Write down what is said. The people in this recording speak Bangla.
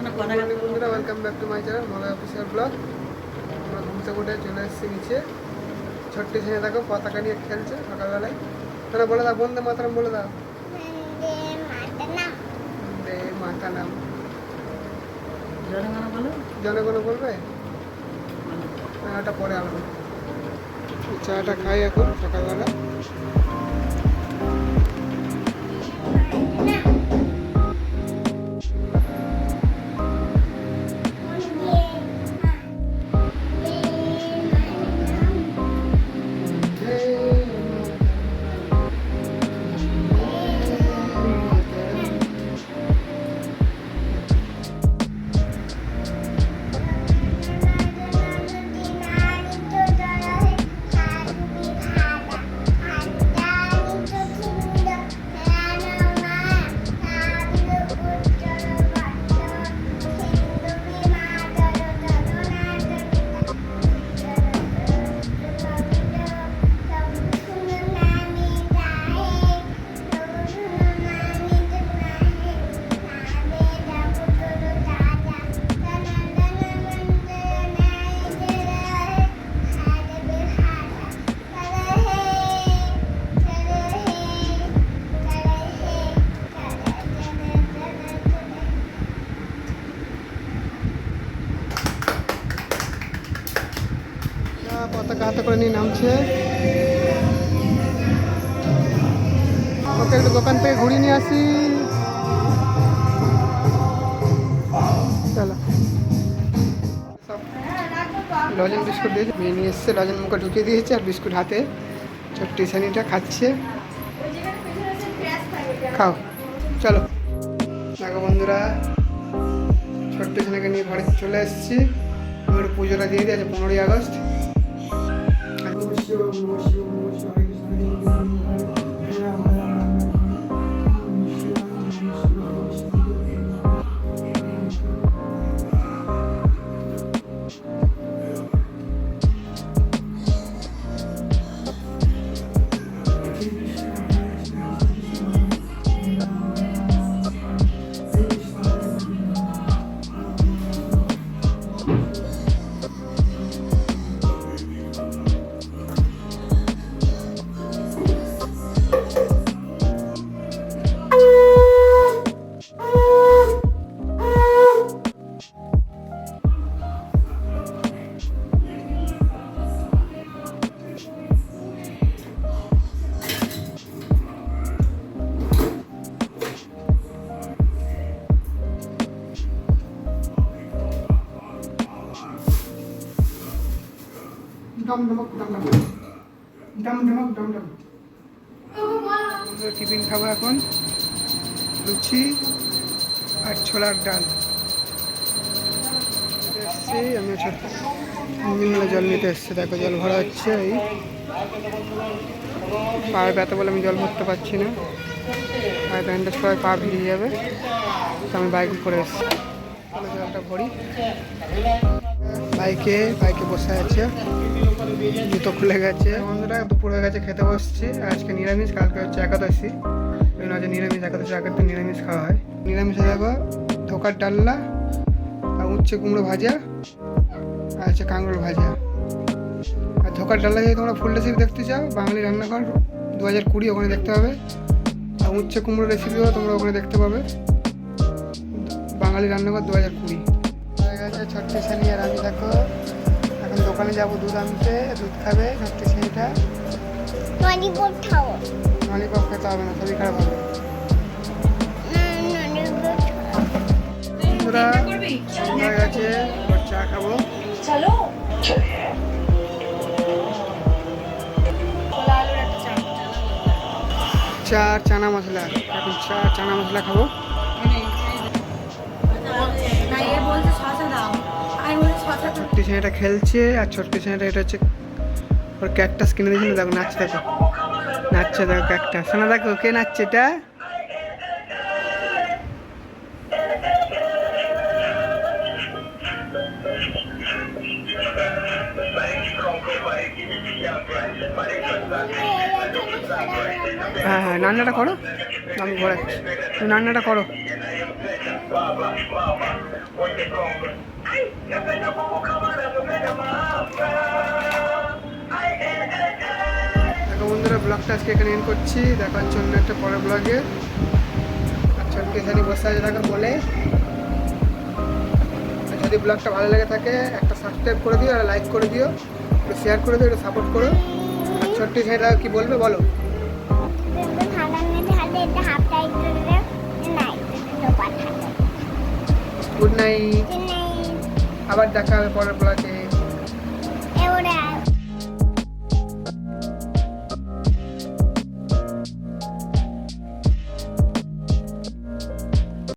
বন্ধুরা, welcome back to my channel Malay official blog. আমরা ঘুম থেকে উঠে চলে এসেছি নিচে। ছোট্ট ছেলে দেখো পতাকা নিয়ে খেলছে সকালবেলায়। তাহলে বলে দাও, বন্দে মাতরম বলে দাও। বন্দে মাতরম। জনগণ বলবে, ওটা পরে আনবো। চাটা খাই এখন সকালবেলা। পতাকা হাতে করে নিয়ে নামছে। ওকে একটু দোকান থেকে ঘুরিয়ে নিয়ে আসি। চলো, লজেন বিস্কুট দিয়েছে, মেয়ে নিয়ে এসছে, লজেন মুখে ঢুকিয়ে দিয়েছে আর বিস্কুট হাতে। ছোট্ট সানিটা খাচ্ছে, খাও। চলো দেখো বন্ধুরা, ছোট্ট সানিকে নিয়ে ঘরে চলে এসেছি। আমার পুজোটা দিয়ে দিয়েছে 15ই আগস্ট। টিফিন খাবো এখন, লুচি আর ছোলার ডাল। এসছি আমি ছোট্ট ইঞ্জিনগুলো জল নিতে এসছি। দেখো জল ভরা হচ্ছে। এই পায়ে ব্যথা বলে আমি জল ভরতে পারছি না। পায়ে ব্যান্ডেজ করে পা ভিড়িয়ে যাবে, তো আমি বাইকে করে এসছি। জলটা ভরি। বাইকে বসে আছে, জুতো খুলে গেছে। বন্ধুরা দুপুর হয়ে গেছে, খেতে বসছি। আজকে নিরামিষ, কালকে হচ্ছে একাদশী। ওই নয় যে নিরামিষ, একাদশী আগের দিন নিরামিষ খাওয়া হয়। নিরামিষে দেখো ধোকার ডাল্লা আর উচ্ছে কুমড়ো ভাজা আর হচ্ছে কাঁকরোল ভাজা। আর ধোকার ডাল্লা যদি তোমরা ফুল রেসিপি দেখতে চাও, বাঙালি রান্নাঘর 2020 ওখানে দেখতে পাবে। আর উচ্ছে কুমড়ো রেসিপিও তোমরা ওখানে দেখতে পাবে, বাঙালি রান্নাঘর 2020। হয়ে গেছে ছোট্ট শ্রেণী আর আমি। দেখো এখন দোকানে যাবো দুধ আনতে। দুধ খাবে ছোট্ট শ্রেণীটা। ললিপপ খেতে হবে না, শরীর খারাপ হবে। বন্ধুরা হয়ে গেছে, চা খাবো। চা চানা মশলা, এখন চানা মশলা খাবো। ছোট্ট ছেলেটা খেলছে আর ছোট্ট ছেলেটা এটা হচ্ছে ওর ক্যাকটাস কিনে দিয়েছিল। দেখো নাচছে, দেখো নাচছে, দেখো ক্যাকটাস। শোনা দেখো কে নাচছে এটা। হ্যাঁ হ্যাঁ, রান্নাটা করো, আমি ঘোরাচ্ছি। তুমি রান্নাটা করো। দেখো বন্ধুরা, ব্লগটা আজকে এখানে এন্ড করছি। দেখার জন্য একটা পরের ব্লগে। আর ছোট্ট এখানে বসে আছে দেখো বলে। আর যদি ব্লগটা ভালো লেগে থাকে একটা সাবস্ক্রাইব করে দিও, আর লাইক করে দিও, একটু শেয়ার করে দিও, একটু সাপোর্ট করো। আর ছোট্ট ছেলেটা কি বলবে বলো? গুড নাইট, আবার দেখা হবে পরের ব্লগে।